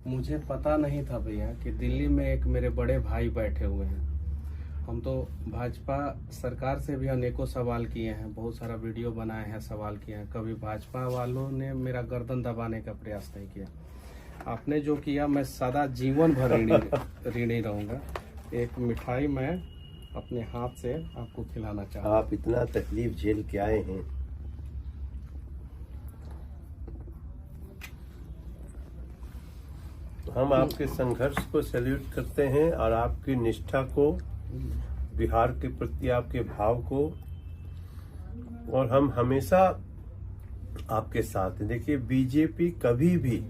मुझे पता नहीं था भैया कि दिल्ली में एक मेरे बड़े भाई बैठे हुए हैं। हम तो भाजपा सरकार से भी अनेकों सवाल किए हैं, बहुत सारा वीडियो बनाए हैं, सवाल किए हैं। कभी भाजपा वालों ने मेरा गर्दन दबाने का प्रयास नहीं किया। आपने जो किया मैं सदा जीवन भर ऋणी रहूंगा। एक मिठाई मैं अपने हाथ से आपको खिलाना चाहता हूँ। आप इतना तकलीफ झेल के आए हैं, हम आपके संघर्ष को सैल्यूट करते हैं और आपकी निष्ठा को, बिहार के प्रति आपके भाव को, और हम हमेशा आपके साथ हैं। देखिए, बीजेपी कभी भी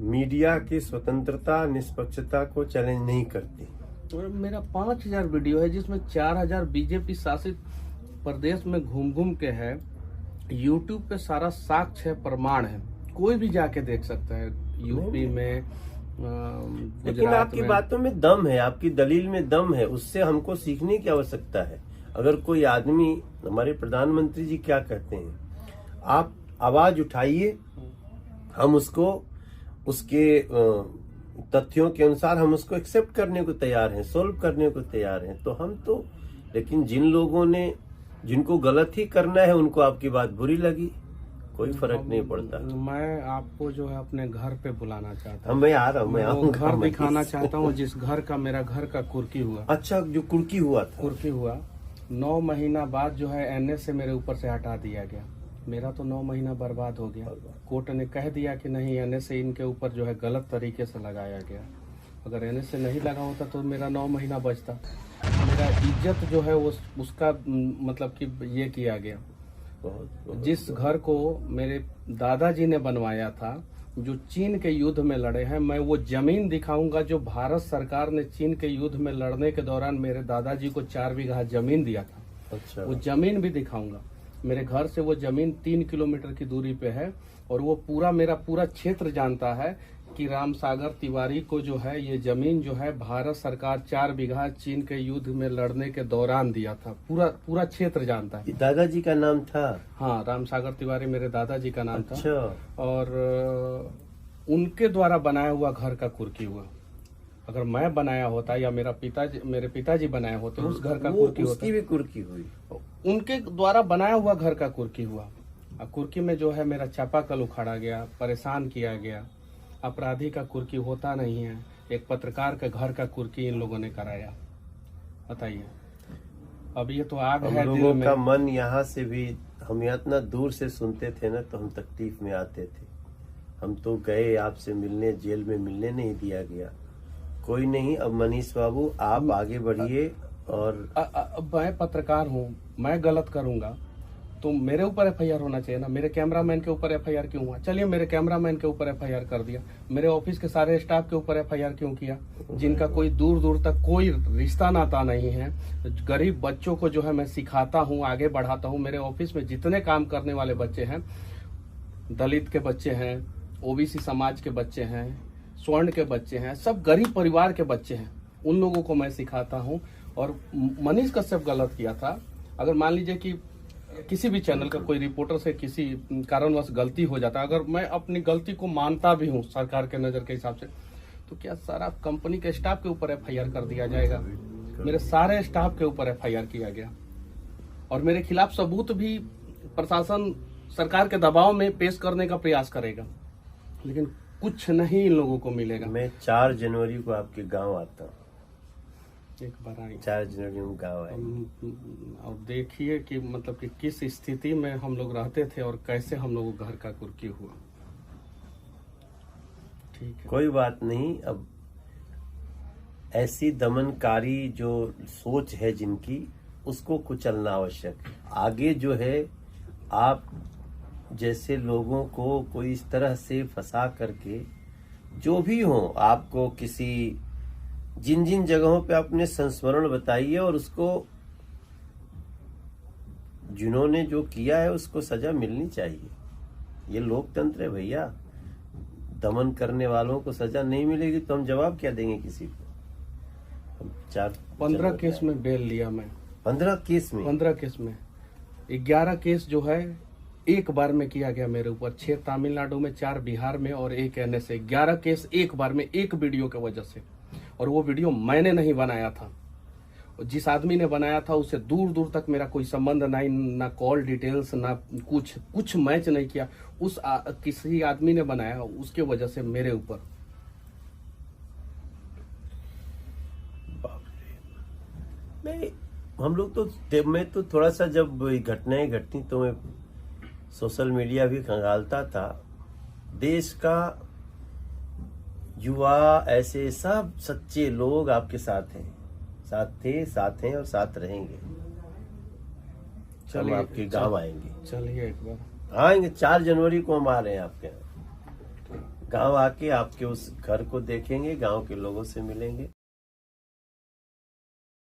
मीडिया की स्वतंत्रता, निष्पक्षता को चैलेंज नहीं करती। तो मेरा 5000 वीडियो है जिसमें 4000 बीजेपी शासित प्रदेश में घूम घूम के है। यूट्यूब पे सारा साक्ष्य है, प्रमाण है, कोई भी जाके देख सकता है। यूपी में, लेकिन आपकी बातों में दम है, आपकी दलील में दम है, उससे हमको सीखने की आवश्यकता है। अगर कोई आदमी, हमारे प्रधानमंत्री जी क्या कहते हैं, आप आवाज उठाइए, हम उसको उसके तथ्यों के अनुसार हम उसको एक्सेप्ट करने को तैयार हैं, सोल्व करने को तैयार हैं। तो हम तो, लेकिन जिन लोगों ने, जिनको गलत ही करना है, उनको आपकी बात बुरी लगी, कोई फर्क नहीं पड़ता। मैं आपको जो है अपने घर पे बुलाना चाहता हूँ। मैं आ रहा हूँ, मैं आऊंगा। घर दिखाना चाहता हूँ जिस घर का, मेरा घर का कुर्की हुआ। अच्छा, जो कुर्की हुआ था, कुर्की हुआ 9 महीना बाद जो है एनएस से मेरे ऊपर से हटा दिया गया। मेरा तो 9 महीना बर्बाद हो गया। कोर्ट ने कह दिया कि नहीं, एनएस से इनके ऊपर जो है गलत तरीके से लगाया गया। अगर एनएस से नहीं लगा होता तो मेरा 9 महीना बचता। मेरा इज्जत जो है वो उसका मतलब कि ये किया गया। जिस घर को मेरे दादाजी ने बनवाया था, जो चीन के युद्ध में लड़े हैं, मैं वो जमीन दिखाऊंगा जो भारत सरकार ने चीन के युद्ध में लड़ने के दौरान मेरे दादाजी को 4 बीघा जमीन दिया था। अच्छा, वो जमीन भी दिखाऊंगा। मेरे घर से वो जमीन 3 किलोमीटर की दूरी पे है और वो पूरा, मेरा पूरा क्षेत्र जानता है कि रामसागर तिवारी को जो है ये जमीन जो है भारत सरकार 4 बीघा चीन के युद्ध में लड़ने के दौरान दिया था। पूरा क्षेत्र जानता है। दादाजी का नाम था? हाँ, रामसागर तिवारी मेरे दादाजी का नाम अच्छा। था। और उनके द्वारा बनाया हुआ घर का कुर्की हुआ। अगर मैं बनाया होता या मेरे पिताजी बनाए होते उस घर का कुर्की होता। उसकी भी कुर्की हुई। उनके द्वारा बनाया हुआ घर का कुर्की हुआ। कुर्की में जो है मेरा चापाकल उखाड़ा गया, परेशान किया गया। अपराधी का कुर्की होता नहीं है, एक पत्रकार के घर का कुर्की इन लोगों ने कराया। बताइए, अब ये तो आग है हम दिल लोगों में। का मन यहाँ से भी, हम इतना दूर से सुनते थे ना, तो हम तकलीफ में आते थे। हम तो गए आपसे मिलने, जेल में मिलने नहीं दिया गया। कोई नहीं, अब मनीष बाबू आप आगे बढ़िए। और मैं पत्रकार हूँ, मैं गलत करूंगा तो मेरे ऊपर एफआईआर होना चाहिए ना। मेरे कैमरामैन के ऊपर एफआईआर क्यों हुआ? चलिए, मेरे कैमरामैन के ऊपर एफआईआर कर दिया। मेरे ऑफिस के सारे स्टाफ के ऊपर एफआईआर क्यों किया? जिनका कोई दूर दूर तक कोई रिश्ता नाता नहीं है। गरीब बच्चों को जो है मैं सिखाता हूँ, आगे बढ़ाता हूँ। मेरे ऑफिस में जितने काम करने वाले बच्चे हैं, दलित के बच्चे हैं, ओबीसी समाज के बच्चे हैं, स्वर्ण के बच्चे हैं, सब गरीब परिवार के बच्चे हैं। उन लोगों को मैं सिखाता हूँ। और मनीष कश्यप गलत किया था। अगर मान लीजिए कि किसी भी चैनल का कोई रिपोर्टर से किसी कारणवश गलती हो जाता, अगर मैं अपनी गलती को मानता भी हूं सरकार के नजर के हिसाब से, तो क्या सारा कंपनी के स्टाफ के ऊपर एफआईआर कर दिया जाएगा? मेरे सारे स्टाफ के ऊपर एफआईआर किया गया और मेरे खिलाफ सबूत भी प्रशासन सरकार के दबाव में पेश करने का प्रयास करेगा, लेकिन कुछ नहीं इन लोगों को मिलेगा। मैं 4 जनवरी को आपके गाँव आता हूँ। एक बार आएंगे 4 जनवरी में गाँव आए और देखिए कि मतलब कि किस स्थिति में हम लोग रहते थे और कैसे हम लोग घर का कुर्की हुआ। ठीक है, कोई बात नहीं। अब ऐसी दमनकारी जो सोच है जिनकी, उसको कुचलना आवश्यक है। आगे जो है, आप जैसे लोगों को कोई इस तरह से फंसा करके, जो भी हो, आपको किसी जिन जिन जगहों पे अपने संस्मरण बताइए और उसको, जिन्होंने जो किया है उसको सजा मिलनी चाहिए। ये लोकतंत्र है भैया। दमन करने वालों को सजा नहीं मिलेगी तो हम जवाब क्या देंगे किसी को? 15 केस में बेल लिया मैं। 15 केस में? 15 केस में 11 केस जो है एक बार में किया गया मेरे ऊपर, 6 तमिलनाडु में, 4 बिहार में और 1 NSA, 11 केस एक बार में, एक वीडियो की वजह से। और वो वीडियो मैंने नहीं बनाया था, जिस आदमी ने बनाया था उससे दूर दूर तक मेरा कोई संबंध नहीं, ना कॉल डिटेल्स, ना कुछ मैच नहीं किया। किसी आदमी ने बनाया, उसके वजह से मेरे ऊपर। हम लोग तो, मैं तो थोड़ा सा जब घटनाएं घटती तो मैं सोशल मीडिया भी खंगालता था। देश का युवा, ऐसे सब सच्चे लोग आपके साथ हैं, साथ थे, साथ हैं और साथ रहेंगे। हम आपके गांव आएंगे। चलिए एक बार आएंगे, 4 जनवरी को हम आ रहे हैं आपके गांव। आके आपके उस घर को देखेंगे, गांव के लोगों से मिलेंगे।